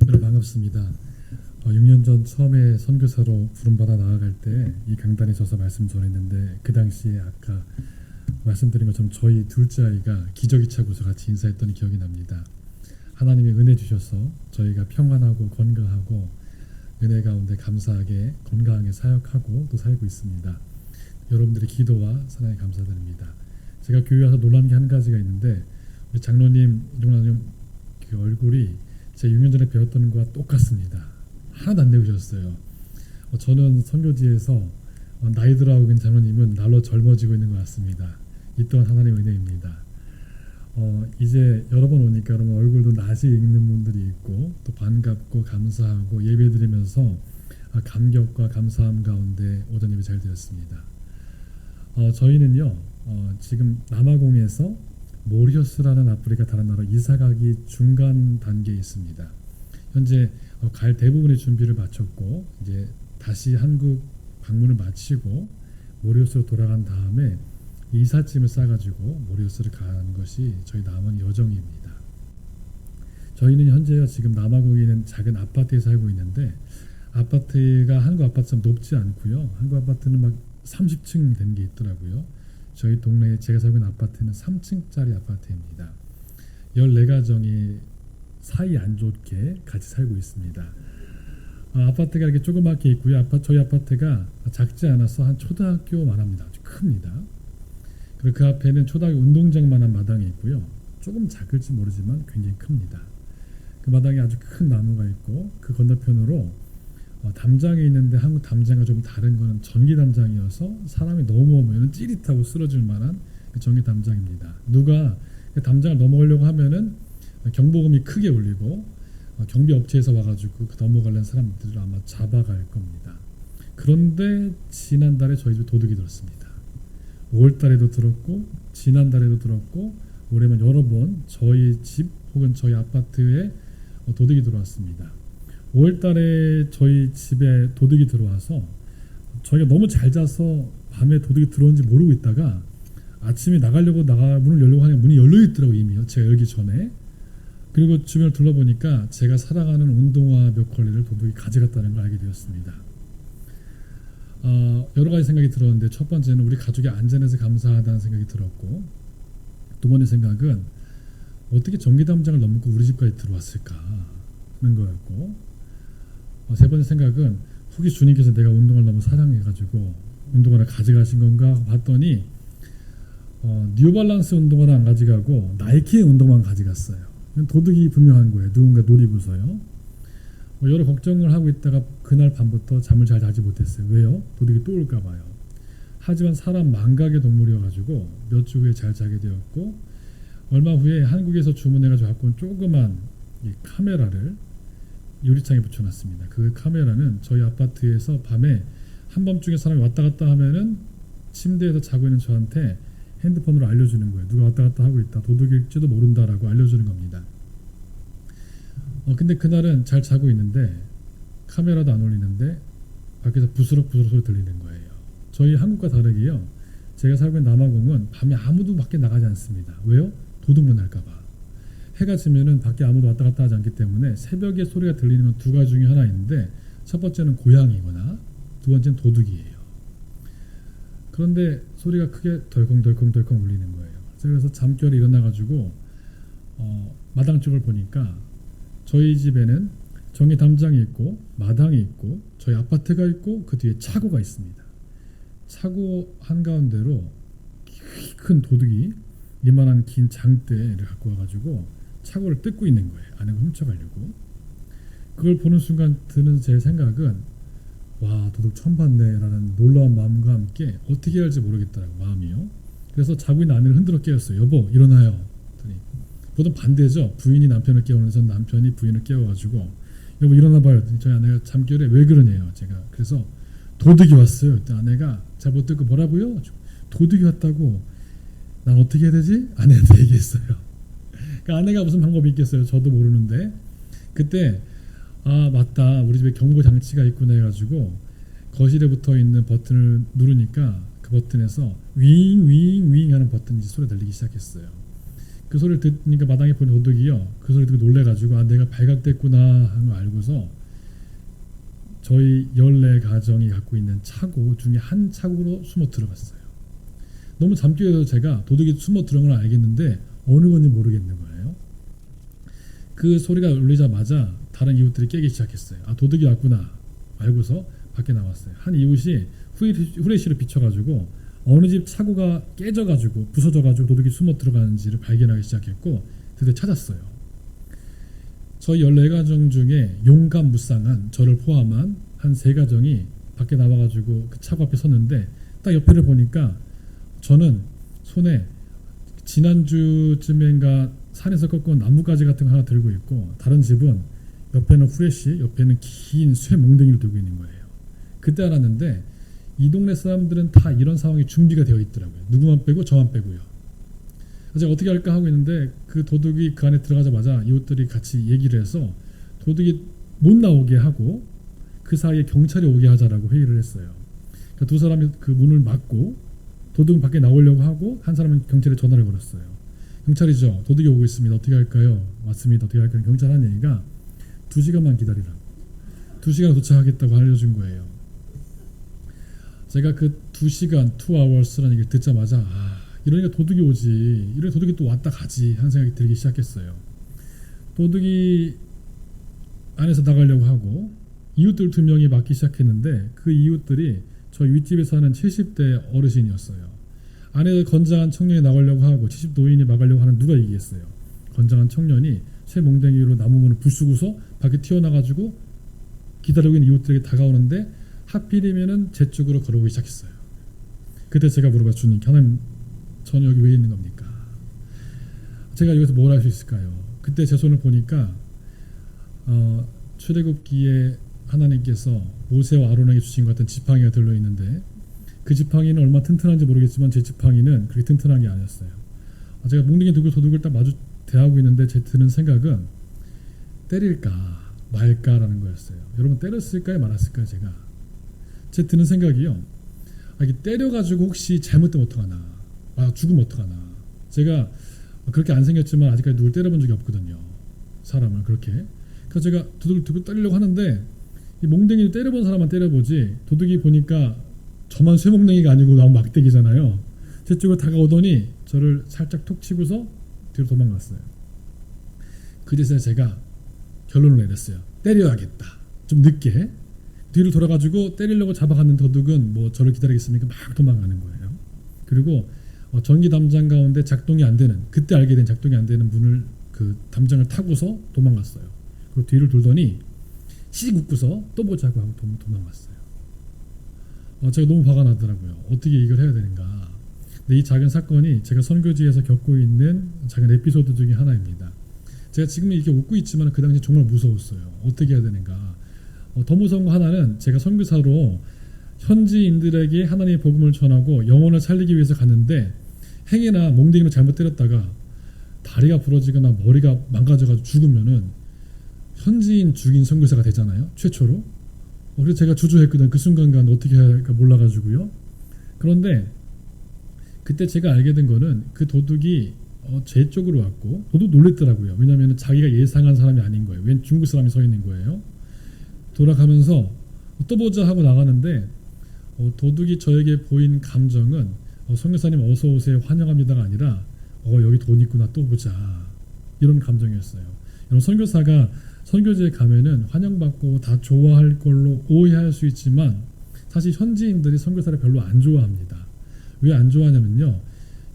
여러분 반갑습니다. 6년 전 처음에 선교사로 부름받아 나아갈 때 이 강단에 서서 말씀 전했는데 그 당시에 아까 말씀드린 것처럼 저희 둘째 아이가 기저귀 차고서 같이 인사했던 기억이 납니다. 하나님이 은혜 주셔서 저희가 평안하고 건강하고 은혜 가운데 감사하게 건강하게 사역하고 또 살고 있습니다. 여러분들의 기도와 사랑에 감사드립니다. 제가 교회 와서 놀란 게 한 가지가 있는데 우리 장로님, 이종라님 그 얼굴이 제가 6년 전에 배웠던 것과 똑같습니다. 하나도 안 늙으셨어요. 저는 선교지에서 나이 들어가고 있는 장로님은 날로 젊어지고 있는 것 같습니다. 이 또한 하나님의 은혜입니다. 이제 여러 번 오니까 여러분 얼굴도 낯이 익는 분들이 있고 또 반갑고 감사하고 예배드리면서 감격과 감사함 가운데 오전 예배 잘 드렸습니다. 저희는요 지금 남아공에서 모리셔스라는 아프리카 다른 나라 이사가기 중간 단계에 있습니다. 현재 갈 대부분의 준비를 마쳤고 이제 다시 한국 방문을 마치고 모리셔스로 돌아간 다음에 이삿짐을 싸가지고 모리셔스를 가는 것이 저희 남은 여정입니다. 저희는 현재 지금 남아공에 있는 작은 아파트에 살고 있는데 아파트가 한국 아파트처럼 높지 않고요. 한국 아파트는 막 30층 된 게 있더라고요. 저희 동네에 제가 살고 있는 아파트는 3층짜리 아파트입니다. 14가정이 사이 안 좋게 같이 살고 있습니다. 아파트가 이렇게 조그맣게 있고요. 저희 아파트가 작지 않아서 한 초등학교만 합니다. 아주 큽니다. 그리고 그 앞에는 초등학교 운동장만한 마당이 있고요. 조금 작을지 모르지만 굉장히 큽니다. 그 마당에 아주 큰 나무가 있고 그 건너편으로 담장이 있는데 한국 담장과 좀 다른 거는 전기 담장이어서 사람이 넘어오면 찌릿하고 쓰러질 만한 그 전기 담장입니다. 누가 그 담장을 넘어가려고 하면은 경보음이 크게 울리고 경비업체에서 와가지고 그 넘어가려는 사람들을 아마 잡아갈 겁니다. 그런데 지난달에 저희 집 도둑이 들었습니다. 5월달에도 들었고 지난달에도 들었고 올해만 여러 번 저희 집 혹은 저희 아파트에 도둑이 들어왔습니다. 5월달에 저희 집에 도둑이 들어와서 저희가 너무 잘 자서 밤에 도둑이 들어온지 모르고 있다가 아침에 나가려고 문을 열려고 하니 문이 열려 있더라고요. 이미요. 제가 열기 전에. 그리고 주변을 둘러보니까 제가 사랑하는 운동화 몇 컬레를 도둑이 가져갔다는 걸 알게 되었습니다. 여러 가지 생각이 들었는데 첫 번째는 우리 가족의 안전에서 감사하다는 생각이 들었고 두 번째 생각은 어떻게 전기담장을 넘고 우리 집까지 들어왔을까 하는 거였고 세 번째 생각은 혹시 주님께서 내가 운동화를 너무 사랑해가지고 운동화를 가져가신 건가 하고 봤더니 뉴발란스 운동화를 안 가져가고 나이키의 운동화만 가져갔어요. 도둑이 분명한 거예요. 누군가 노리고서요. 여러 걱정을 하고 있다가 그날 밤부터 잠을 잘 자지 못했어요. 왜요? 도둑이 또 올까 봐요. 하지만 사람 망각의 동물이어가지고 몇 주 후에 잘 자게 되었고 얼마 후에 한국에서 주문해가지고 갖고 온 조그만 이 카메라를 유리창에 붙여놨습니다. 그 카메라는 저희 아파트에서 밤에 한밤중에 사람이 왔다 갔다 하면은 침대에서 자고 있는 저한테 핸드폰으로 알려주는 거예요. 누가 왔다 갔다 하고 있다. 도둑일지도 모른다라고 알려주는 겁니다. 근데 그날은 잘 자고 있는데 카메라도 안 올리는데 밖에서 부스럭부스럭 소리 들리는 거예요. 저희 한국과 다르게요. 제가 살고 있는 남아공은 밤에 아무도 밖에 나가지 않습니다. 왜요? 도둑만 할까봐. 해가 지면은 밖에 아무도 왔다 갔다 하지 않기 때문에 새벽에 소리가 들리는 건 두 가지 중에 하나 있는데 첫 번째는 고양이거나 두 번째는 도둑이에요. 그런데 소리가 크게 덜컹덜컹덜컹 울리는 거예요. 그래서 잠결에 일어나가지고 마당 쪽을 보니까 저희 집에는 전기 담장이 있고 마당이 있고 저희 아파트가 있고 그 뒤에 차고가 있습니다. 차고 한가운데로 큰 도둑이 이만한 긴 장대를 갖고 와가지고 차고를 뜯고 있는 거예요. 안에 훔쳐가려고. 그걸 보는 순간 드는 제 생각은 와 도둑 처음 봤네 라는 놀라운 마음과 함께 어떻게 해야 할지 모르겠더라고요. 마음이요. 그래서 자고 있는 아내를 흔들어 깨웠어요. 여보 일어나요. 보통 반대죠. 부인이 남편을 깨우면서 남편이 부인을 깨워가지고 여보 일어나봐요. 저희 아내가 잠결에 왜 그러네요. 제가 그래서 도둑이 왔어요. 그때 아내가 잘 못 듣고 뭐라고요? 도둑이 왔다고. 난 어떻게 해야 되지? 아내한테 얘기했어요. 그러니까 아내가 무슨 방법이 있겠어요. 저도 모르는데 그때 맞다 우리 집에 경보 장치가 있구나 해가지고 거실에 붙어있는 버튼을 누르니까 그 버튼에서 윙 윙 윙 하는 버튼이 소리가 들리기 시작했어요. 그 소리를 듣니까 마당에 보는 도둑이요. 그 소리 듣고 놀래가지고 내가 발각됐구나 하는 거 알고서 저희 14가정이 갖고 있는 차고 중에 한 차고로 숨어 들어갔어요. 너무 잠결에서 제가 도둑이 숨어 들어간 걸 알겠는데 어느 건지 모르겠는 거예요. 그 소리가 울리자마자 다른 이웃들이 깨기 시작했어요. 도둑이 왔구나 알고서 밖에 나왔어요. 한 이웃이 후레쉬를 비춰가지고 어느 집 차고가 깨져가지고 부서져가지고 도둑이 숨어 들어가는지를 발견하기 시작했고 드디어 찾았어요. 저희 14가정 중에 용감무쌍한 저를 포함한 한 3가정이 밖에 나와가지고 그 차고 앞에 섰는데 딱 옆에를 보니까 저는 손에 지난주쯤인가 산에서 꺾은 나뭇가지 같은 거 하나 들고 있고 다른 집은 옆에는 후레쉬, 옆에는 긴 쇠 몽댕이를 들고 있는 거예요. 그때 알았는데 이 동네 사람들은 다 이런 상황이 준비가 되어 있더라고요. 누구만 빼고 저만 빼고요. 제가 어떻게 할까 하고 있는데 그 도둑이 그 안에 들어가자마자 이웃들이 같이 얘기를 해서 도둑이 못 나오게 하고 그 사이에 경찰이 오게 하자라고 회의를 했어요. 그러니까 두 사람이 그 문을 막고 도둑은 밖에 나오려고 하고 한 사람은 경찰에 전화를 걸었어요. 경찰이죠. 도둑이 오고 있습니다. 어떻게 할까요? 왔습니다. 어떻게 할까요? 경찰 한 얘기가 2시간만 기다리라고. 2시간에 도착하겠다고 알려준 거예요. 제가 그 2시간, 2hours라는 얘기를 듣자마자 이러니까 도둑이 오지. 이러니까 도둑이 또 왔다 가지 하는 생각이 들기 시작했어요. 도둑이 안에서 나가려고 하고 이웃들 2명이 막기 시작했는데 그 이웃들이 저 윗집에 사는 70대 어르신이었어요. 안에 건장한 청년이 나가려고 하고 70 노인이 막으려고 하는 누가 이기겠어요. 건장한 청년이 쇠 몽댕이로 나무 문을 부수고서 밖에 튀어나가지고 기다리고 있는 이웃들에게 다가오는데 하필이면은 제 쪽으로 걸어오기 시작했어요. 그때 제가 물어봤죠. 주님, 하나님 저는 여기 왜 있는 겁니까? 제가 여기서 뭘 할 수 있을까요? 그때 제 손을 보니까 출애굽기에 하나님께서 모세와 아론에게 주신 것 같은 지팡이가 들려있는데 그 지팡이는 얼마나 튼튼한지 모르겠지만 제 지팡이는 그렇게 튼튼한 게 아니었어요. 제가 몽둥이 들고 도둑을 딱 마주 대하고 있는데 제 드는 생각은 때릴까 말까라는 거였어요. 여러분 때렸을까요 말았을까요? 제 드는 생각이요. 이게 때려가지고 혹시 잘못되면 어떡하나, 죽으면 어떡하나. 제가 그렇게 안 생겼지만 아직까지 누굴 때려본 적이 없거든요. 사람을 그렇게. 그래서 제가 도둑을 들고 때리려고 하는데 이 몽댕이를 때려본 사람만 때려보지 도둑이 보니까 저만 쇠몽댕이가 아니고 나온 막대기잖아요. 제 쪽으로 다가오더니 저를 살짝 톡 치고서 뒤로 도망갔어요. 그제서야 제가 결론을 내렸어요. 때려야겠다. 좀 늦게. 뒤를 돌아가지고 때리려고 잡아갔는 도둑은 뭐 저를 기다리겠습니까? 막 도망가는 거예요. 그리고 전기 담장 가운데 작동이 안 되는, 그때 알게 된 작동이 안 되는 문을 그 담장을 타고서 도망갔어요. 그리고 뒤를 돌더니 씩 웃고서 또 보자고 하고 도망갔어요. 제가 너무 화가 나더라고요. 어떻게 이걸 해야 되는가. 근데 이 작은 사건이 제가 선교지에서 겪고 있는 작은 에피소드 중에 하나입니다. 제가 지금 이렇게 웃고 있지만 그 당시 정말 무서웠어요. 어떻게 해야 되는가. 더 무서운 거 하나는 제가 선교사로 현지인들에게 하나님의 복음을 전하고 영혼을 살리기 위해서 갔는데 행여나 몽댕이로 잘못 때렸다가 다리가 부러지거나 머리가 망가져가지고 죽으면은 현지인 죽인 선교사가 되잖아요. 최초로. 그래서 제가 주저했거든. 그 순간간 어떻게 해야 할까 몰라가지고요. 그런데 그때 제가 알게 된 거는 그 도둑이 제 쪽으로 왔고 도둑 놀랬더라고요. 왜냐하면 자기가 예상한 사람이 아닌 거예요. 웬 중국 사람이 서 있는 거예요. 돌아가면서 또 보자 하고 나가는데 도둑이 저에게 보인 감정은 선교사님 어서 오세요 환영합니다가 아니라 여기 돈 있구나 또 보자 이런 감정이었어요. 여러분 선교사가 선교지에 가면은 환영받고 다 좋아할 걸로 오해할 수 있지만 사실 현지인들이 선교사를 별로 안 좋아합니다. 왜 안 좋아하냐면요.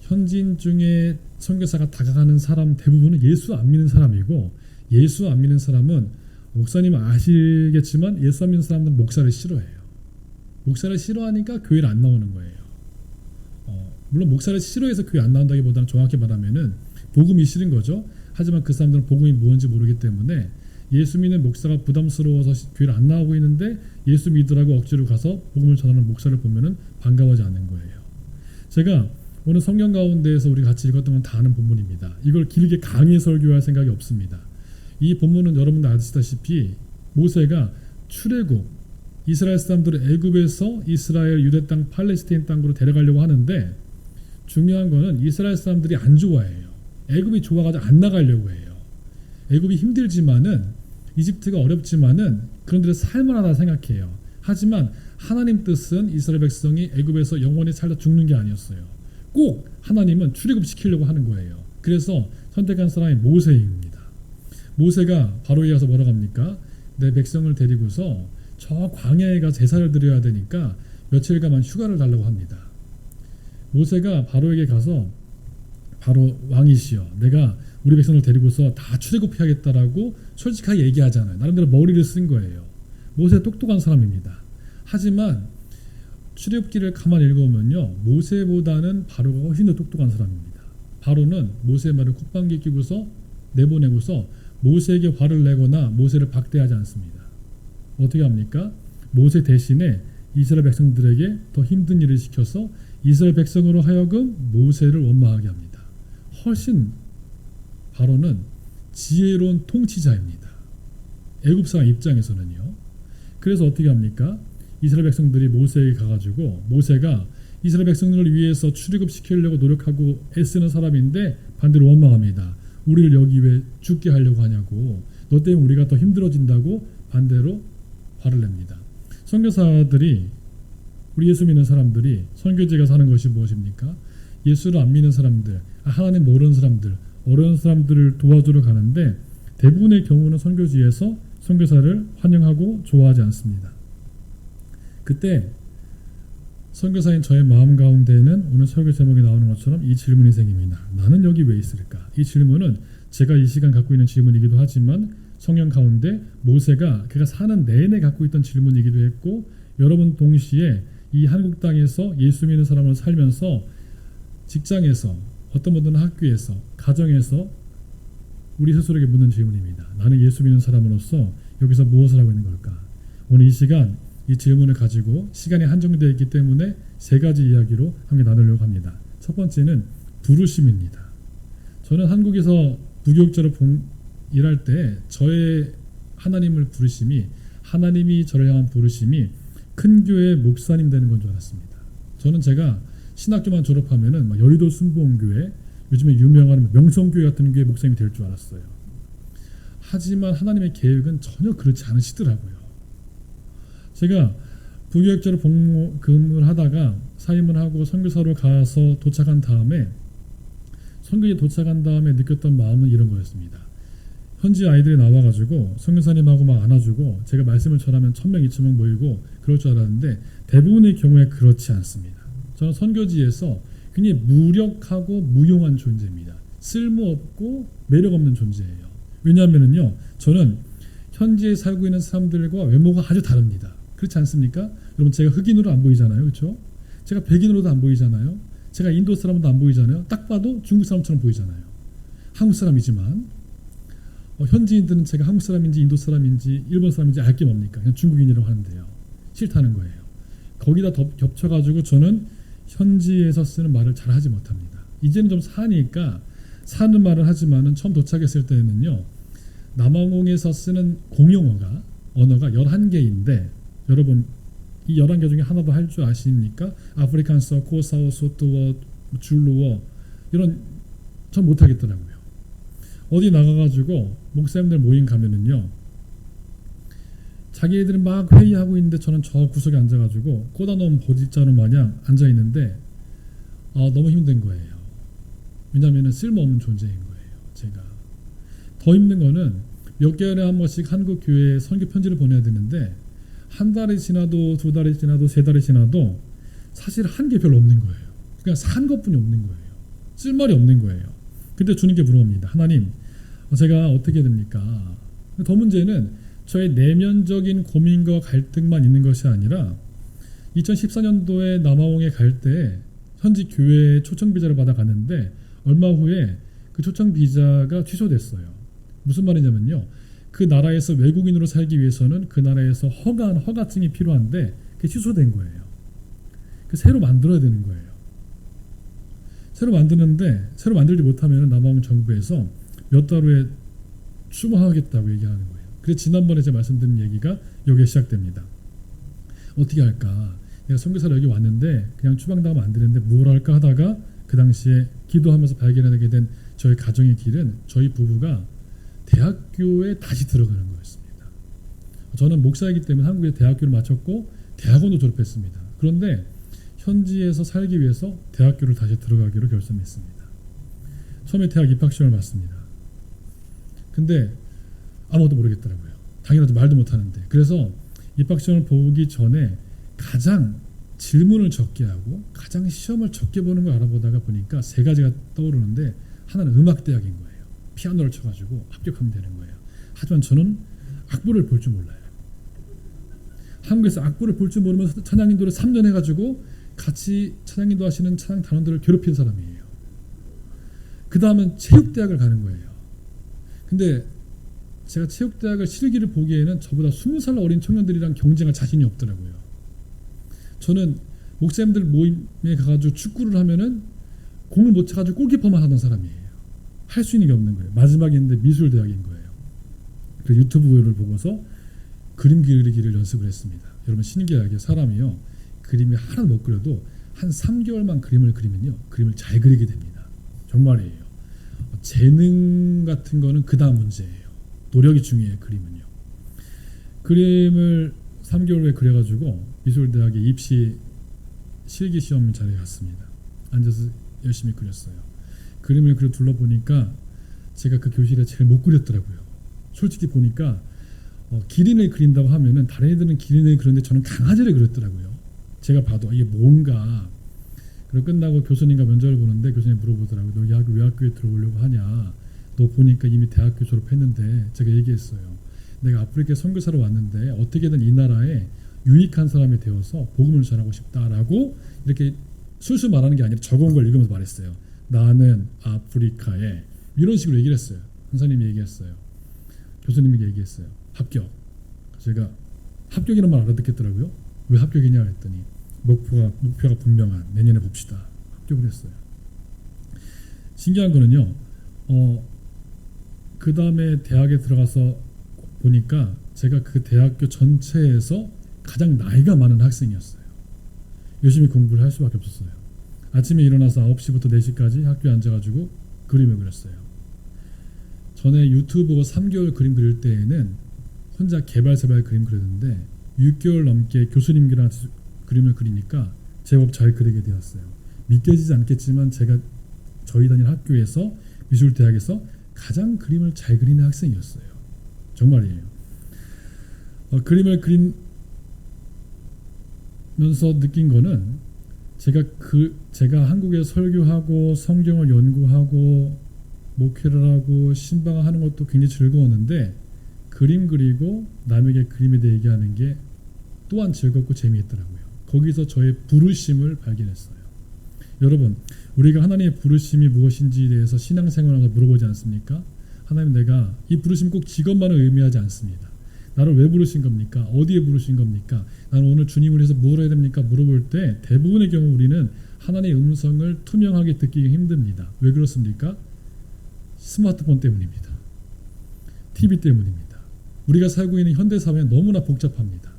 현지인 중에 선교사가 다가가는 사람 대부분은 예수 안 믿는 사람이고 예수 안 믿는 사람은 목사님 아시겠지만 예수 안 믿는 사람들은 목사를 싫어해요. 목사를 싫어하니까 교회를 안 나오는 거예요. 물론 목사를 싫어해서 교회 안 나온다기보다는 정확히 말하면은 복음이 싫은 거죠. 하지만 그 사람들은 복음이 뭔지 모르기 때문에 예수 믿는 목사가 부담스러워서 교회를 안 나오고 있는데 예수 믿으라고 억지로 가서 복음을 전하는 목사를 보면은 반가워하지 않는 거예요. 제가 오늘 성경 가운데에서 우리 같이 읽었던 건 다 아는 본문입니다. 이걸 길게 강의 설교할 생각이 없습니다. 이 본문은 여러분들 아시다시피 모세가 출애굽 이스라엘 사람들을 애굽에서 이스라엘 유대 땅 팔레스타인 땅으로 데려가려고 하는데 중요한 거는 이스라엘 사람들이 안 좋아해요. 애굽이 좋아가지고 안 나가려고 해요. 애굽이 힘들지만은 이집트가 어렵지만은 그런데도 살만하다 생각해요. 하지만 하나님 뜻은 이스라엘 백성이 애굽에서 영원히 살다 죽는 게 아니었어요. 꼭 하나님은 출애굽시키려고 하는 거예요. 그래서 선택한 사람이 모세입니다. 모세가 바로에 가서 뭐라고 합니까? 내 백성을 데리고서 저 광야에 가서 제사를 드려야 되니까 며칠간만 휴가를 달라고 합니다. 모세가 바로에게 가서 바로 왕이시여, 내가 우리 백성을 데리고서 다 출애굽해야겠다라고 솔직하게 얘기하잖아요. 나름대로 머리를 쓴 거예요. 모세 똑똑한 사람입니다. 하지만 출애굽기를 가만히 읽어보면요, 모세보다는 바로가 훨씬 더 똑똑한 사람입니다. 바로는 모세의 말을 콧방귀 끼고서 내보내고서 모세에게 화를 내거나 모세를 박대하지 않습니다. 어떻게 합니까? 모세 대신에 이스라엘 백성들에게 더 힘든 일을 시켜서 이스라엘 백성으로 하여금 모세를 원망하게 합니다. 훨씬 바로는 지혜로운 통치자입니다. 애굽 사람 입장에서는요. 그래서 어떻게 합니까? 이스라엘 백성들이 모세에게 가가지고, 모세가 이스라엘 백성들을 위해서 출애굽시키려고 노력하고 애쓰는 사람인데 반대로 원망합니다. 우리를 여기 왜 죽게 하려고 하냐고, 너 때문에 우리가 더 힘들어진다고 반대로 화를 냅니다. 선교사들이, 우리 예수 믿는 사람들이 선교지에 가서 하는 것이 무엇입니까? 예수를 안 믿는 사람들, 하나님 모르는 사람들, 어려운 사람들을 도와주러 가는데 대부분의 경우는 선교지에서 선교사를 환영하고 좋아하지 않습니다. 그때 선교사인 저의 마음 가운데에는 오늘 설교 제목에 나오는 것처럼 이 질문이 생깁니다. 나는 여기 왜 있을까? 이 질문은 제가 이 시간 갖고 있는 질문이기도 하지만 성경 가운데 모세가 그가 사는 내내 갖고 있던 질문이기도 했고, 여러분 동시에 이 한국 땅에서 예수 믿는 사람으로 살면서 직장에서, 어떤 분들은 학교에서, 가정에서 우리 스스로에게 묻는 질문입니다. 나는 예수 믿는 사람으로서 여기서 무엇을 하고 있는 걸까? 오늘 이 시간 이 질문을 가지고 시간이 한정되어 있기 때문에 세 가지 이야기로 함께 나누려고 합니다. 첫 번째는 부르심입니다. 저는 한국에서 부교육자로 일할 때 저의 하나님을 부르심이, 하나님이 저를 향한 부르심이 큰 교회 목사님 되는 건 줄 알았습니다. 저는 제가 신학교만 졸업하면은 막 여의도 순복음교회, 요즘에 유명한 명성교회 같은 교회 목사님이 될 줄 알았어요. 하지만 하나님의 계획은 전혀 그렇지 않으시더라고요. 제가 부교육자로 근무를 하다가 사임을 하고 선교사로 가서 도착한 다음에, 선교에 도착한 다음에 느꼈던 마음은 이런 거였습니다. 현지 아이들이 나와가지고 선교사님하고 막 안아주고 제가 말씀을 전하면 1000명, 2000명 모이고 그럴 줄 알았는데 대부분의 경우에 그렇지 않습니다. 저는 선교지에서 굉장히 무력하고 무용한 존재입니다. 쓸모없고 매력없는 존재예요. 왜냐하면요, 저는 현지에 살고 있는 사람들과 외모가 아주 다릅니다. 그렇지 않습니까? 여러분, 제가 흑인으로 안 보이잖아요. 그렇죠? 제가 백인으로도 안 보이잖아요. 제가 인도 사람도 안 보이잖아요. 딱 봐도 중국 사람처럼 보이잖아요. 한국 사람이지만 현지인들은 제가 한국 사람인지 인도 사람인지 일본 사람인지 알 게 뭡니까? 그냥 중국인이라고 하는데요. 싫다는 거예요. 거기다 겹쳐가지고 저는 현지에서 쓰는 말을 잘 하지 못합니다. 이제는 좀 사니까 사는 말을 하지만은 처음 도착했을 때는요, 남아공에서 쓰는 공용어가, 언어가 11개인데 여러분 이 11개 중에 하나도 할 줄 아십니까? 아프리칸서, 코사오, 소토어, 줄루어, 이런 전 못하겠더라고요. 어디 나가가지고 목사님들 모임 가면은요, 자기들은 막 회의하고 있는데 저는 저 구석에 앉아가지고 꽂아놓은 보릿자루 마냥 앉아있는데 너무 힘든 거예요. 왜냐하면 쓸모없는 존재인 거예요. 제가 더 힘든 거는 몇 개월에 한 번씩 한국 교회에 선교 편지를 보내야 되는데 한 달이 지나도 두 달이 지나도 세 달이 지나도 사실 한 게 별로 없는 거예요. 그냥 산 것뿐이 없는 거예요. 쓸말이 없는 거예요. 근데 주님께 물어봅니다. 하나님, 제가 어떻게 됩니까? 더 문제는 저의 내면적인 고민과 갈등만 있는 것이 아니라 2014년도에 남아공에 갈 때 현지 교회에 초청 비자를 받아 갔는데 얼마 후에 그 초청 비자가 취소됐어요. 무슨 말이냐면요, 그 나라에서 외국인으로 살기 위해서는 그 나라에서 허가증이 필요한데 그게 취소된 거예요. 새로 만들어야 되는 거예요. 새로 만드는데 새로 만들지 못하면 남아공 정부에서 몇 달 후에 추모하겠다고 얘기하는 거예요. 그래서 지난번에 제가 말씀드린 얘기가 여기에 시작됩니다. 어떻게 할까? 내가 선교사로 여기 왔는데 그냥 추방당하면 안 되는데 뭘 할까 하다가 그 당시에 기도하면서 발견하게 된 저희 가정의 길은 저희 부부가 대학교에 다시 들어가는 거였습니다. 저는 목사이기 때문에 한국에 대학교를 마쳤고 대학원도 졸업했습니다. 그런데 현지에서 살기 위해서 대학교를 다시 들어가기로 결심했습니다. 처음에 대학 입학 시험을 봤습니다. 근데 아무것도 모르겠더라고요. 당연하죠. 말도 못하는데. 그래서 입학 시험을 보기 전에 가장 질문을 적게 하고 가장 시험을 적게 보는 걸 알아보다가 보니까 세 가지가 떠오르는데, 하나는 음악대학인 거예요. 피아노를 쳐가지고 합격하면 되는 거예요. 하지만 저는 악보를 볼 줄 몰라요. 한국에서 악보를 볼 줄 모르면서 찬양인도를 3년 해가지고 같이 찬양인도 하시는 찬양 단원들을 괴롭힌 사람이에요. 그 다음은 체육대학을 가는 거예요. 근데 제가 체육대학을 실기를 보기에는 저보다 20살 어린 청년들이랑 경쟁할 자신이 없더라고요. 저는 목사님들 모임에 가가지고 축구를 하면은 공을 못 차가지고 골키퍼만 하던 사람이에요. 할 수 있는 게 없는 거예요. 마지막에 있는데 미술대학인 거예요. 그래서 유튜브를 보고서 그림 그리기를 연습을 했습니다. 여러분 신기하게 사람이요, 그림이 하나도 못 그려도 한 3개월만 그림을 그리면요, 그림을 잘 그리게 됩니다. 정말이에요. 재능 같은 거는 그 다음 문제예요. 노력이 중요해요. 그림은요. 그림을 3개월 후에 그려가지고 미술대학에 입시 실기 시험 자리에 갔습니다. 앉아서 열심히 그렸어요. 그림을 그려 둘러보니까 제가 그 교실에 제일 못 그렸더라고요. 솔직히 보니까 기린을 그린다고 하면은 다른 애들은 기린을 그렸는데 저는 강아지를 그렸더라고요. 제가 봐도 이게 뭔가. 그리고 끝나고 교수님과 면접을 보는데 교수님 물어보더라고요. 너 왜 학교에 들어오려고 하냐. 너 보니까 이미 대학교 졸업했는데. 제가 얘기했어요. 내가 아프리카에 선교사로 왔는데 어떻게든 이 나라에 유익한 사람이 되어서 복음을 전하고 싶다라고 이렇게 술술 말하는 게 아니라 적은 걸 읽으면서 말했어요. 나는 아프리카에, 이런 식으로 얘기를 했어요. 선생님이 얘기했어요. 교수님이 얘기했어요. 합격. 제가 합격이라는 말 알아듣겠더라고요. 왜 합격이냐 했더니 목표가 분명한, 내년에 봅시다. 합격을 했어요. 신기한 거는요, 그 다음에 대학에 들어가서 보니까 제가 그 대학교 전체에서 가장 나이가 많은 학생이었어요. 열심히 공부를 할 수밖에 없었어요. 아침에 일어나서 9시부터 4시까지 학교에 앉아가지고 그림을 그렸어요. 전에 유튜브 보고 3개월 그림 그릴 때에는 혼자 개발세발 그림 그렸는데 6개월 넘게 교수님이랑 그림을 그리니까 제법 잘 그리게 되었어요. 믿겨지지 않겠지만 제가 저희 다니는 학교에서 미술대학에서 가장 그림을 잘 그리는 학생이었어요. 정말이에요. 그림을 그리면서 느낀 거는 제가 한국에 설교하고 성경을 연구하고 목회를 하고 신방을 하는 것도 굉장히 즐거웠는데 그림 그리고 남에게 그림에 대해 얘기하는 게 또한 즐겁고 재미있더라고요. 거기서 저의 부르심을 발견했어요. 여러분, 우리가 하나님의 부르심이 무엇인지에 대해서 신앙생활을 하면서 물어보지 않습니까? 하나님, 내가 이 부르심 꼭 직업만을 의미하지 않습니다. 나를 왜 부르신 겁니까? 어디에 부르신 겁니까? 나는 오늘 주님을 위해서 뭘 해야 됩니까? 물어볼 때 대부분의 경우 우리는 하나님의 음성을 투명하게 듣기가 힘듭니다. 왜 그렇습니까? 스마트폰 때문입니다. TV 때문입니다. 우리가 살고 있는 현대사회는 너무나 복잡합니다.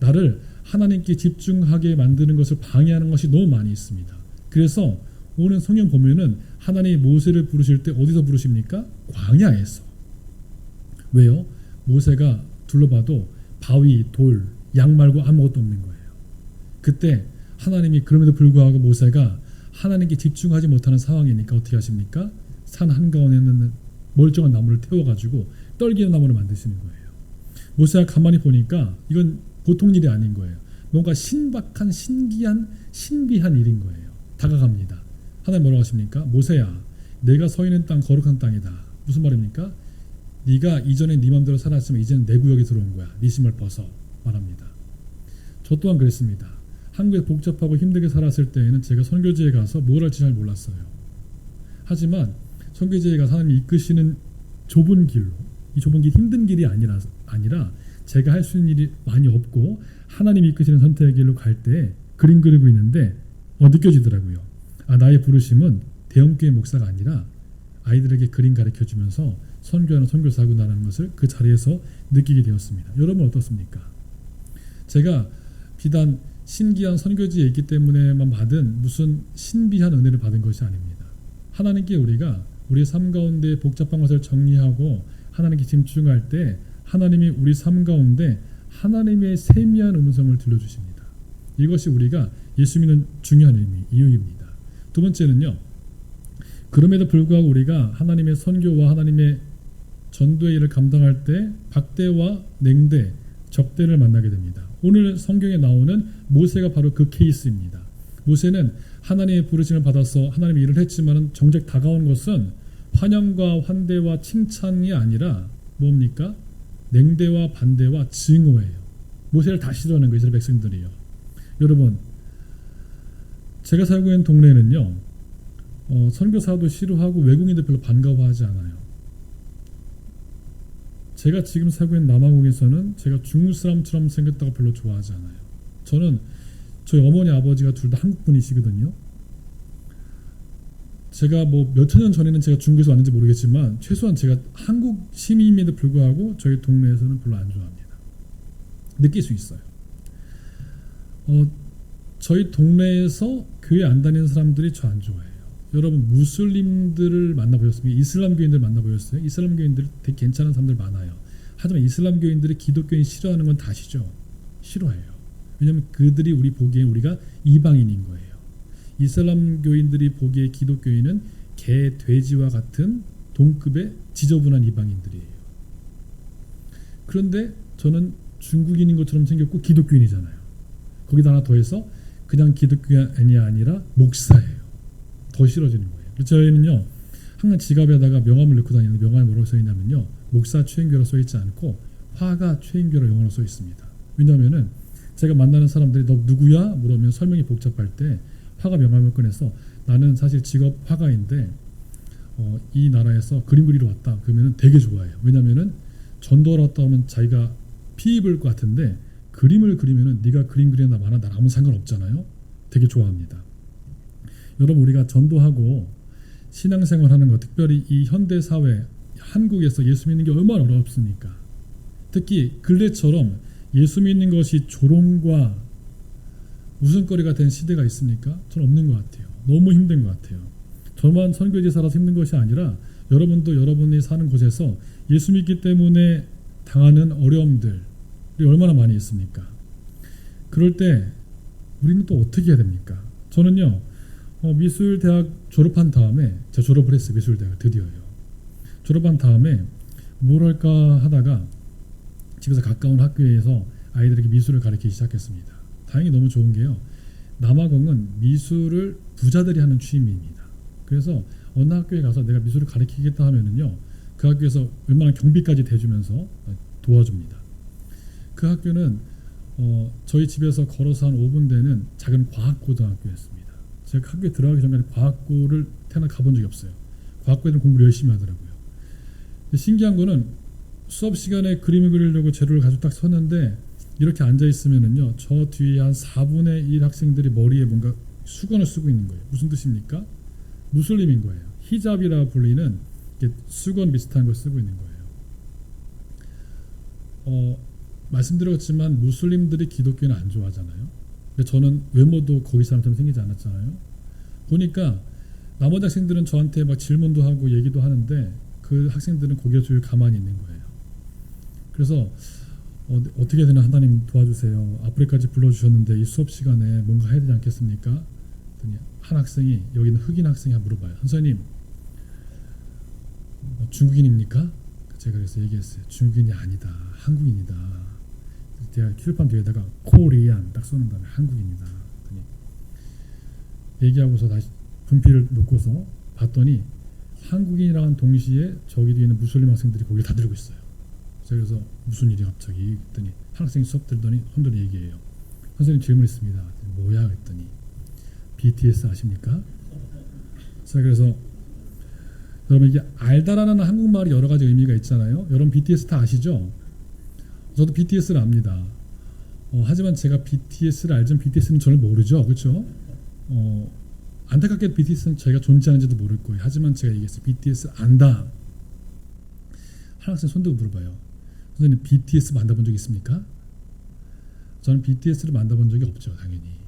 나를 하나님께 집중하게 만드는 것을 방해하는 것이 너무 많이 있습니다. 그래서 오늘 성경 보면은 하나님이 모세를 부르실 때 어디서 부르십니까? 광야에서. 왜요? 모세가 둘러봐도 바위, 돌, 양 말고 아무것도 없는 거예요. 그때 하나님이 그럼에도 불구하고 모세가 하나님께 집중하지 못하는 상황이니까 어떻게 하십니까? 산 한가운데 있는 멀쩡한 나무를 태워가지고 떨기는 나무를 만드시는 거예요. 모세가 가만히 보니까 이건 보통 일이 아닌 거예요. 뭔가 신박한, 신기한, 신비한 일인 거예요. 다가갑니다. 하나님 뭐라고 하십니까? 모세야, 내가 서 있는 땅 거룩한 땅이다. 무슨 말입니까? 네가 이전에 네 맘대로 살았지만 이제는 내 구역에 들어온 거야. 네 신발 벗어 말합니다. 저 또한 그랬습니다. 한국에 복잡하고 힘들게 살았을 때에는 제가 선교지에 가서 뭘 할지 잘 몰랐어요. 하지만 선교지에 가서 하나님이 이끄시는 좁은 길로, 이 좁은 길 힘든 길이 아니라 제가 할 수 있는 일이 많이 없고 하나님이 이끄시는 선택의 길로 갈 때 그림 그리고 있는데 느껴지더라고요. 나의 부르심은 대형교회 목사가 아니라 아이들에게 그림 가르쳐주면서 선교하는 선교사구나라는 것을 그 자리에서 느끼게 되었습니다. 여러분 어떻습니까? 제가 비단 신기한 선교지에 있기 때문에만 받은 무슨 신비한 은혜를 받은 것이 아닙니다. 하나님께 우리가 우리 삶 가운데 복잡한 것을 정리하고 하나님께 집중할 때 하나님이 우리 삶 가운데 하나님의 세미한 음성을 들려주십니다. 이것이 우리가 예수 믿는 중요한 이유입니다. 두 번째는요. 그럼에도 불구하고 우리가 하나님의 선교와 하나님의 전도의 일을 감당할 때 박대와 냉대, 적대를 만나게 됩니다. 오늘 성경에 나오는 모세가 바로 그 케이스입니다. 모세는 하나님의 부르심을 받아서 하나님의 일을 했지만 정작 다가온 것은 환영과 환대와 칭찬이 아니라 뭡니까? 냉대와 반대와 증오예요. 모세를 다 싫어하는 거예요. 이스라엘 백성들이요. 여러분, 제가 살고 있는 동네에는요. 선교사도 싫어하고 외국인들 별로 반가워하지 않아요. 제가 지금 살고 있는 남아공에서는 제가 중국 사람처럼 생겼다고 별로 좋아하지 않아요. 저는 저희 어머니 아버지가 둘 다 한국 분이시거든요. 제가 뭐 몇천 년 전에는 제가 중국에서 왔는지 모르겠지만 최소한 제가 한국 시민임에도 불구하고 저희 동네에서는 별로 안 좋아합니다. 느낄 수 있어요. 저희 동네에서 교회 안 다니는 사람들이 저 안 좋아해요. 여러분 무슬림들을 만나보셨습니까? 이슬람교인들 만나보셨어요? 이슬람교인들 되게 괜찮은 사람들 많아요. 하지만 이슬람교인들이 기독교인 싫어하는 건 다 아시죠? 싫어해요. 왜냐하면 그들이 우리 보기에 우리가 이방인인 거예요. 이슬람교인들이 보기에 기독교인은 개, 돼지와 같은 동급의 지저분한 이방인들이에요. 그런데 저는 중국인인 것처럼 생겼고 기독교인이잖아요. 거기다 하나 더해서 그냥 기독교인이 아니라 목사예요. 더 싫어지는 거예요. 저희는요 항상 지갑에다가 명함을 넣고 다니는데 명함에 뭐라고 써 있냐면요 목사 최인교라고 써 있지 않고 화가 최인교라고 영어로 써 있습니다. 왜냐하면은 제가 만나는 사람들이 너 누구야? 물으면 설명이 복잡할 때 화가 명함을 꺼내서 나는 사실 직업 화가인데 이 나라에서 그림 그리러 왔다. 그러면 되게 좋아해요. 왜냐하면은 전도하러 왔다 하면 자기가 피 입을 것 같은데 그림을 그리면은 네가 그림 그리나 마나 난 아무 상관없잖아요. 되게 좋아합니다. 여러분 우리가 전도하고 신앙생활하는 것 특별히 이 현대사회 한국에서 예수 믿는 게 얼마나 어렵습니까? 특히 근래처럼 예수 믿는 것이 조롱과 웃음거리가 된 시대가 있습니까? 저는 없는 것 같아요. 너무 힘든 것 같아요. 저만 선교지사라서 힘든 것이 아니라 여러분도 여러분이 사는 곳에서 예수 믿기 때문에 당하는 어려움들이 얼마나 많이 있습니까? 그럴 때 우리는 또 어떻게 해야 됩니까? 저는요 미술대학 졸업한 다음에 제가 졸업을 했어요. 미술대학 드디어요. 졸업한 다음에 뭘 할까 하다가 집에서 가까운 학교에서 아이들에게 미술을 가르치기 시작했습니다. 다행히 너무 좋은 게요. 남아공은 미술을 부자들이 하는 취미입니다. 그래서 어느 학교에 가서 내가 미술을 가르치겠다 하면은요. 그 학교에서 웬만한 경비까지 대주면서 도와줍니다. 그 학교는 저희 집에서 걸어서 한 5분 되는 작은 과학고등학교였습니다. 제가 학교에 들어가기 전까지 과학고를 태어나 가본 적이 없어요. 과학고 애들은 공부를 열심히 하더라고요. 신기한 거는 수업 시간에 그림을 그리려고 재료를 가지고 딱 섰는데 이렇게 앉아 있으면은요 저 뒤에 한 4분의 1 학생들이 머리에 뭔가 수건을 쓰고 있는 거예요. 무슨 뜻입니까? 무슬림인 거예요. 히잡이라 불리는 수건 비슷한 걸 쓰고 있는 거예요. 말씀드렸지만 무슬림들이 기독교는 안 좋아하잖아요. 근데 저는 외모도 거기 사람처럼 생기지 않았잖아요. 보니까 나머지 학생들은 저한테 막 질문도 하고 얘기도 하는데 그 학생들은 고개 숙이고 가만히 있는 거예요. 그래서 어떻게 되나 하나님 도와주세요. 아프리카까지 불러주셨는데 이 수업 시간에 뭔가 해야 되지 않겠습니까? 그랬더니 한 학생이 여기는 흑인 학생이 물어봐요. 선생님 중국인입니까? 제가 그래서 얘기했어요. 중국인이 아니다. 한국인이다. 제가 칠판 뒤에다가 코리안 딱 써놓은 다음에 한국인이다. 얘기하고서 다시 분필을 놓고서 봤더니 한국인이랑 동시에 저기 뒤에 있는 무슬림 학생들이 고개를 다 들고 있어요. 그래서 무슨 일이 갑자기 그랬더니 한 학생이 수업 들더니 손들어 얘기해요. 선생님 질문 있습니다. 뭐야 그랬더니 BTS 아십니까? 자 그래서 여러분 이게 알다라는 한국말이 여러 가지 의미가 있잖아요. 여러분 BTS 다 아시죠? 저도 BTS를 압니다. 하지만 제가 BTS를 알지만 BTS는 저를 모르죠. 그렇죠? 안타깝게 BTS는 저희가 존재하는지도 모를 거예요. 하지만 제가 얘기했어요. BTS 안다. 한 학생 손들고 물어봐요. 선생님 BTS 만나본 적 있습니까? 저는 BTS를 만나본 적이 없죠. 당연히.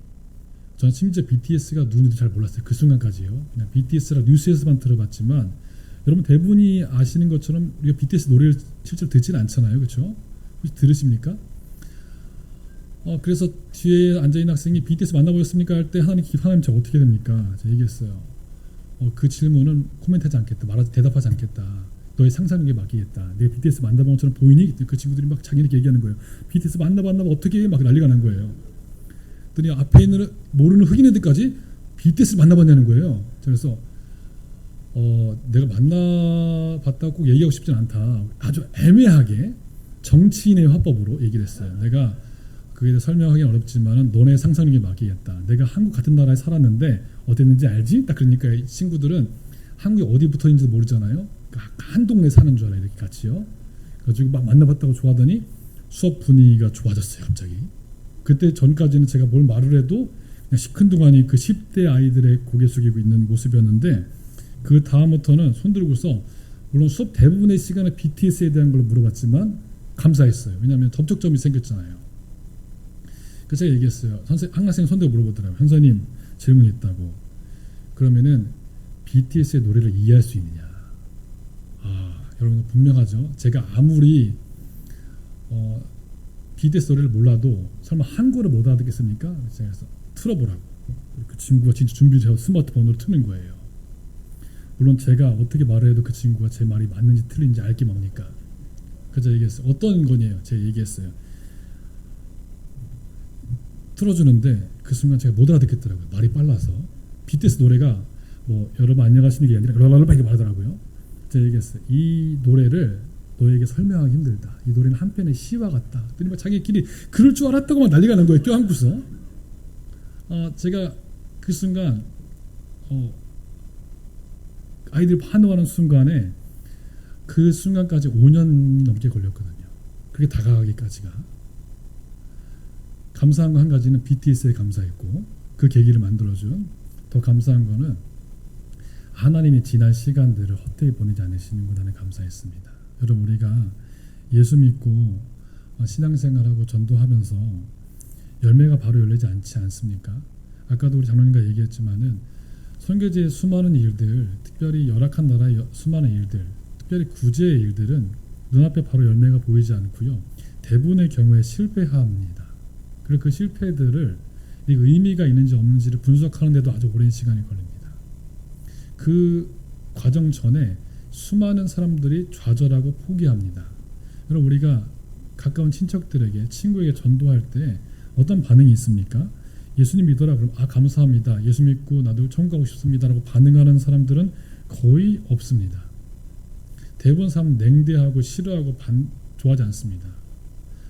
저는 심지어 BTS가 누군지도 잘 몰랐어요. 그 순간까지요. 그냥 BTS라 뉴스에서만 들어봤지만 여러분 대부분이 아시는 것처럼 우리가 BTS 노래를 실제로 듣지는 않잖아요, 그렇죠? 혹시 들으십니까? 그래서 뒤에 앉아있는 학생이 BTS 만나보셨습니까? 할 때 하나님 저 어떻게 됩니까? 제가 얘기했어요. 그 질문은 코멘트하지 않겠다. 대답하지 않겠다. 너의 상상력에 맡기겠다. 내가 BTS 만나본 것처럼 보이니? 그 친구들이 막 자기네끼리 얘기하는 거예요. BTS 만나봤나 어떻게 해? 막 난리가 난 거예요. 그랬더니 앞에 있는 모르는 흑인 애들까지 BTS를 만나봤냐는 거예요. 그래서 내가 만나봤다고 꼭 얘기하고 싶진 않다. 아주 애매하게 정치인의 화법으로 얘기를 했어요. 내가 그에 대해 설명하기는 어렵지만 너네 상상력에 맡기겠다. 내가 한국 같은 나라에 살았는데 어땠는지 알지? 딱 그러니까 이 친구들은 한국이 어디 붙어있는지도 모르잖아요. 그러니까 한 동네 사는 줄 알아요. 이렇게 같이요. 그래가지고 막 만나봤다고 좋아하더니 수업 분위기가 좋아졌어요. 갑자기. 그때 전까지는 제가 뭘 말을 해도 그냥 시큰둥하니 그 10대 아이들의 고개 숙이고 있는 모습이었는데 그 다음부터는 손 들고서 물론 수업 대부분의 시간에 BTS에 대한 걸 물어봤지만 감사했어요. 왜냐하면 접촉점이 생겼잖아요. 그래서 제가 얘기했어요. 한 학생이 손 들고 물어보더라고요. 현사님 질문이 있다고. 그러면은 BTS의 노래를 이해할 수 있느냐. 여러분 분명하죠. 제가 아무리 BTS 노래를 몰라도 설마 한국어를 못 알아듣겠습니까? 제가 그래서 틀어보라고. 그 친구가 진짜 준비해서 스마트폰으로 트는 거예요. 물론 제가 어떻게 말을 해도 그 친구가 제 말이 맞는지 틀린지 알게 뭡니까? 그래서 얘기했어요. 어떤 거냐요? 제가 얘기했어요. 틀어주는데 그 순간 제가 못 알아듣겠더라고요. 말이 빨라서. BTS 노래가 뭐 여러분 안녕하시는 게 아니라 랄랄랄 이렇게 말하더라고요. 제가 얘기했어요. 이 노래를 너에게 설명하기 힘들다. 이 노래는 한편의 시와 같다. 그랬더니 막 자기끼리 그럴 줄 알았다고 막 난리가 난 거예요. 껴안고서. 제가 그 순간 아이들이 반응하는 순간에 그 순간까지 5년이 넘게 걸렸거든요. 그게 다가가기까지가. 감사한 거 한 가지는 BTS에 감사했고 그 계기를 만들어준 더 감사한 거는 하나님이 지난 시간들을 헛되이 보내지 않으시는구나 감사했습니다. 여러분 우리가 예수 믿고 신앙생활하고 전도하면서 열매가 바로 열리지 않지 않습니까? 아까도 우리 장로님과 얘기했지만은 선교지의 수많은 일들, 특별히 열악한 나라의 수많은 일들, 특별히 구제의 일들은 눈앞에 바로 열매가 보이지 않고요. 대부분의 경우에 실패합니다. 그리고 그 실패들을 의미가 있는지 없는지를 분석하는 데도 아주 오랜 시간이 걸립니다. 그 과정 전에 수많은 사람들이 좌절하고 포기합니다. 여러분 우리가 가까운 친척들에게 친구에게 전도할 때 어떤 반응이 있습니까? 예수님 믿어라 그러면 감사합니다. 예수 믿고 나도 천국 가고 싶습니다 라고 반응하는 사람들은 거의 없습니다. 대부분 사람은 냉대하고 싫어하고 좋아하지 않습니다.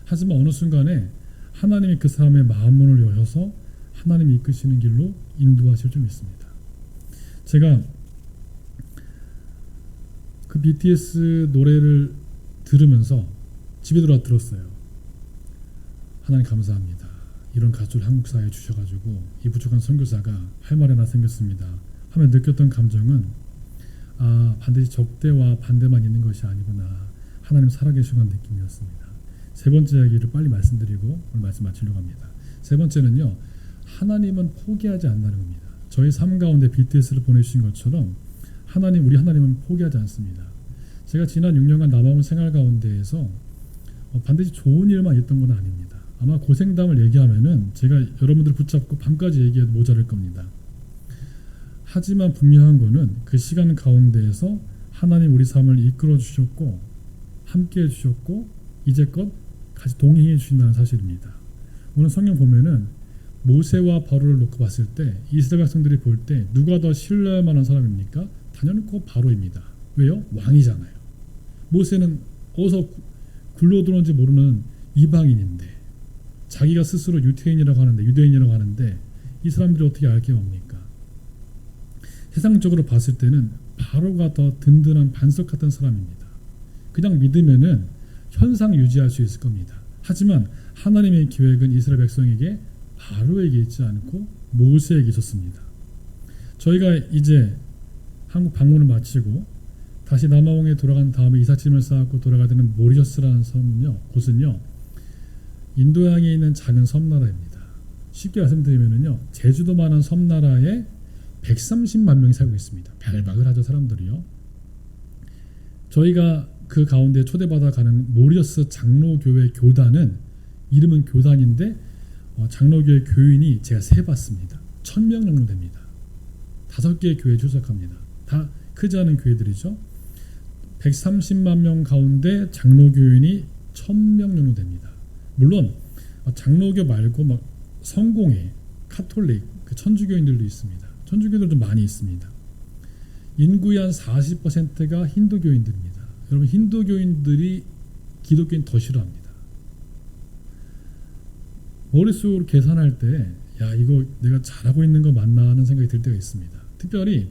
하지만 어느 순간에 하나님이 그 사람의 마음문을 여셔서 하나님이 이끄시는 길로 인도하실 줄 믿습니다. 제가 그 BTS 노래를 들으면서 집에 들어와 들었어요. 하나님 감사합니다. 이런 가수를 한국 사회에 주셔가지고 이 부족한 선교사가 할 말이 하나 생겼습니다. 하면 느꼈던 감정은 반드시 적대와 반대만 있는 것이 아니구나. 하나님 살아계시는 느낌이었습니다. 세 번째 이야기를 빨리 말씀드리고 오늘 말씀 마치려고 합니다. 세 번째는요. 하나님은 포기하지 않는다는 겁니다. 저희 삶 가운데 BTS를 보내주신 것처럼 우리 하나님은 포기하지 않습니다. 제가 지난 6년간 남아온 생활 가운데에서 반드시 좋은 일만 있던 건 아닙니다. 아마 고생담을 얘기하면은 제가 여러분들을 붙잡고 밤까지 얘기해도 모자랄 겁니다. 하지만 분명한 거는 그 시간 가운데에서 하나님 우리 삶을 이끌어 주셨고 함께 해주셨고 이제껏 같이 동행해 주신다는 사실입니다. 오늘 성경 보면은 모세와 바로를 놓고 봤을 때 이스라엘 백성들이 볼 때 누가 더 신뢰할 만한 사람입니까? 단연코 바로입니다. 왜요? 왕이잖아요. 모세는 어디서 굴러들어온지 모르는 이방인인데 자기가 스스로 유대인이라고 하는데 이 사람들이 어떻게 알게 뭡니까? 세상적으로 봤을 때는 바로가 더 든든한 반석 같은 사람입니다. 그냥 믿으면은 현상 유지할 수 있을 겁니다. 하지만 하나님의 계획은 이스라엘 백성에게 바로에게 있지 않고 모세에게 있었습니다. 저희가 이제 한국 방문을 마치고 다시 남아공에 돌아간 다음에 이삿짐을 쌓고 돌아가야 되는 모리셔스라는 곳은요 인도양에 있는 작은 섬나라입니다. 쉽게 말씀드리면요 제주도만한 섬나라에 130만 명이 살고 있습니다. 발박을 하죠 사람들이요. 저희가 그 가운데 초대받아 가는 모리어스 장로교회 교단은 이름은 교단인데 장로교회 교인이 제가 세봤습니다. 1000명 정도 됩니다. 5개의 교회에 출석합니다. 다 크지 않은 교회들이죠. 130만 명 가운데 장로교인이 1000명 정도 됩니다. 물론 장로교 말고 막 성공회, 카톨릭, 천주교인들도 있습니다. 천주교인들도 많이 있습니다. 인구의 한 40%가 힌두교인들입니다. 여러분, 힌두교인들이 기독교인 더 싫어합니다. 머릿속으로 계산할 때 야, 이거 내가 잘하고 있는 거 맞나 하는 생각이 들 때가 있습니다. 특별히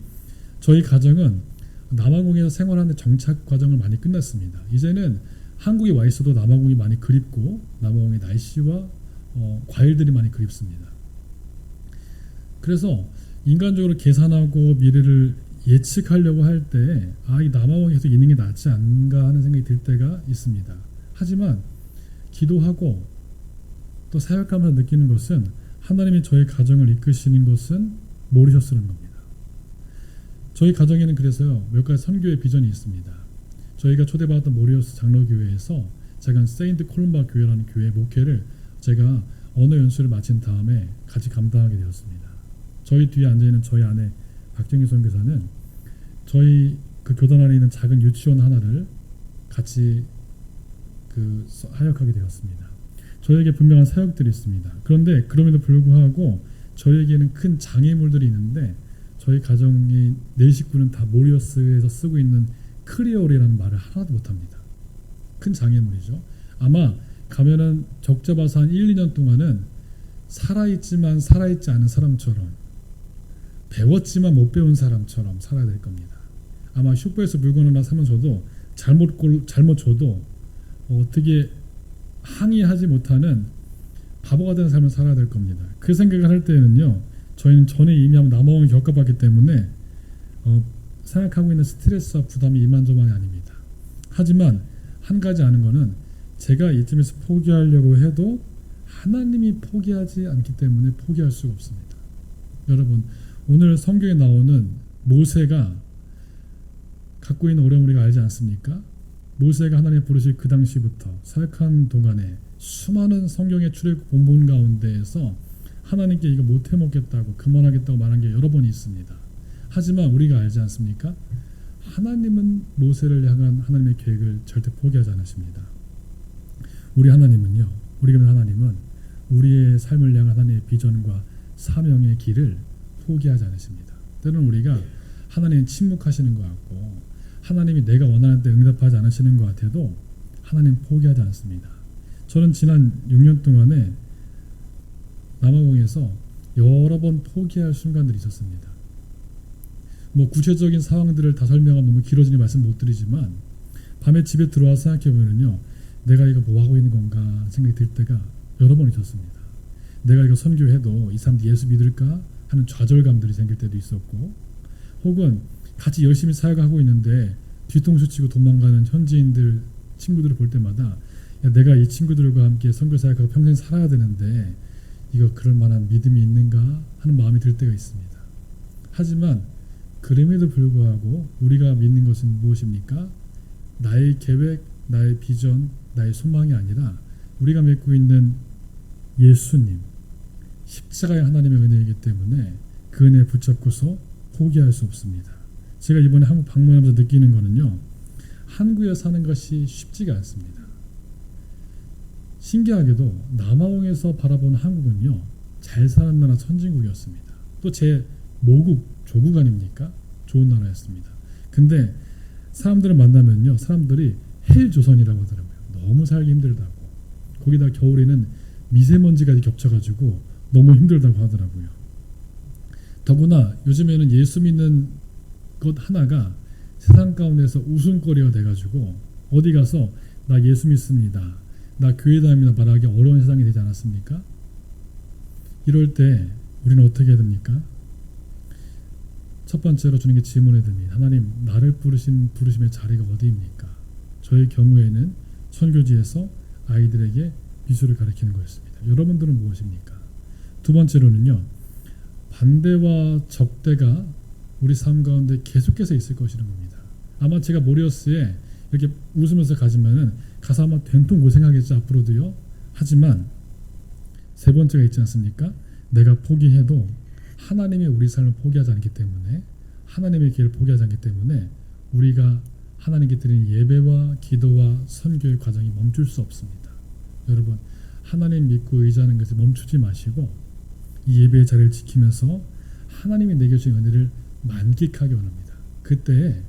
저희 가정은 남아공에서 생활하는 정착 과정을 많이 끝났습니다. 이제는 한국에 와 있어도 남아공이 많이 그립고 남아공의 날씨와 과일들이 많이 그립습니다. 그래서 인간적으로 계산하고 미래를 예측하려고 할 때 이 남아공에서 있는 게 낫지 않은가 하는 생각이 들 때가 있습니다. 하지만 기도하고 또 사역하면서 느끼는 것은 하나님이 저희 가정을 이끄시는 것은 모르셨으는 겁니다. 저희 가정에는 그래서요, 몇 가지 선교의 비전이 있습니다. 저희가 초대받았던 모리어스 장로교회에서 제가 세인트 콜롬바 교회라는 교회 목회를 제가 언어 연수를 마친 다음에 같이 감당하게 되었습니다. 저희 뒤에 앉아있는 저희 아내 박정희 선교사는 저희 그 교단 안에 있는 작은 유치원 하나를 같이 하역하게 되었습니다. 저에게 분명한 사역들이 있습니다. 그런데 그럼에도 불구하고 저에게는 큰 장애물들이 있는데 저희 가정의 4식구는 다 모리어스에서 쓰고 있는 크리올이라는 말을 하나도 못합니다. 큰 장애물이죠. 아마 가면은 적잡아서 한 1, 2년 동안은 살아있지만 살아있지 않은 사람처럼, 배웠지만 못 배운 사람처럼 살아야 될 겁니다. 아마 슈퍼에서 물건 하나 사면서도 잘못 줘도 어떻게 항의하지 못하는 바보가 된 삶을 살아야 될 겁니다. 그 생각을 할 때는요, 저희는 전에 이미 한번 남아공을 겪어봤기 때문에 생각하고 있는 스트레스와 부담이 이만저만이 아닙니다. 하지만 한 가지 아는 거는 제가 이쯤에서 포기하려고 해도 하나님이 포기하지 않기 때문에 포기할 수가 없습니다. 여러분, 오늘 성경에 나오는 모세가 갖고 있는 어려움을 우리가 알지 않습니까? 모세가 하나님 부르실 그 당시부터 사역한 동안에 수많은 성경의 출애굽 본문 가운데에서 하나님께 이거 못 해먹겠다고 그만하겠다고 말한 게 여러 번 있습니다. 하지만 우리가 알지 않습니까? 하나님은 모세를 향한 하나님의 계획을 절대 포기하지 않으십니다. 우리 하나님은요, 우리가 믿는 하나님은 우리의 삶을 향한 하나님의 비전과 사명의 길을 포기하지 않으십니다. 때로는 우리가 하나님 침묵하시는 것 같고 하나님이 내가 원하는 때 응답하지 않으시는 것 같아도 하나님 포기하지 않습니다. 저는 지난 6년 동안에 남아공에서 여러 번 포기할 순간들이 있었습니다. 구체적인 상황들을 다 설명하면 너무 길어지니 말씀 못 드리지만 밤에 집에 들어와서 생각해보면요, 내가 이거 뭐 하고 있는 건가 생각이 들 때가 여러 번 있었습니다. 내가 이거 선교해도 이 사람들 예수 믿을까 하는 좌절감들이 생길 때도 있었고, 혹은 같이 열심히 사역하고 있는데 뒤통수 치고 도망가는 현지인들 친구들을 볼 때마다 야, 내가 이 친구들과 함께 선교 사역하고 평생 살아야 되는데 이거 그럴 만한 믿음이 있는가 하는 마음이 들 때가 있습니다. 하지만 그럼에도 불구하고 우리가 믿는 것은 무엇입니까? 나의 계획, 나의 비전, 나의 소망이 아니라 우리가 믿고 있는 예수님, 십자가의 하나님의 은혜이기 때문에 그 은혜에 붙잡고서 포기할 수 없습니다. 제가 이번에 한국 방문하면서 느끼는 거는요, 한국에 사는 것이 쉽지가 않습니다. 신기하게도 남아공에서 바라보는 한국은요, 잘 사는 나라 선진국이었습니다. 또 제 모국, 조국 아닙니까? 좋은 나라였습니다. 근데 사람들을 만나면요, 사람들이 헬조선이라고 하더라고요. 너무 살기 힘들다고. 거기다 겨울에는 미세먼지까지 겹쳐가지고 너무 힘들다고 하더라고요. 더구나 요즘에는 예수 믿는 것 하나가 세상 가운데서 웃음거리가 돼가지고 어디 가서 나 예수 믿습니다, 나 교회 다닙니다 말하기 어려운 세상이 되지 않았습니까? 이럴 때 우리는 어떻게 해야 됩니까? 첫 번째로 주님께 질문해야 됩니다. 하나님, 나를 부르신 부르심의 자리가 어디입니까? 저의 경우에는 선교지에서 아이들에게 미술을 가르치는 거였습니다. 여러분들은 무엇입니까? 두 번째로는요, 반대와 적대가 우리 삶 가운데 계속해서 있을 것이라는 겁니다. 아마 제가 모리어스에 이렇게 웃으면서 가지만은 가서 아마 된통 고생하겠죠 앞으로도요. 하지만 세 번째가 있지 않습니까? 내가 포기해도 하나님이 우리 삶을 포기하지 않기 때문에, 하나님의 길을 포기하지 않기 때문에 우리가 하나님께 드리는 예배와 기도와 선교의 과정이 멈출 수 없습니다. 여러분, 하나님 믿고 의지하는 것을 멈추지 마시고 이 예배의 자리를 지키면서 하나님이 내게 주신 은혜를 만끽하기 원합니다. 그때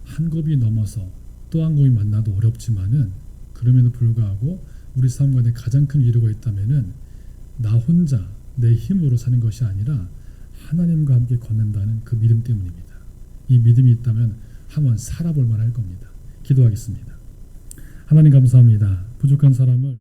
한 곱이 넘어서 또 한 곱이 만나도 어렵지만은, 그럼에도 불구하고 우리 삶 가운데 가장 큰 위로가 있다면은 나 혼자 내 힘으로 사는 것이 아니라 하나님과 함께 걷는다는 그 믿음 때문입니다. 이 믿음이 있다면 한번 살아볼 만할 겁니다. 기도하겠습니다. 하나님 감사합니다. 부족한 사람을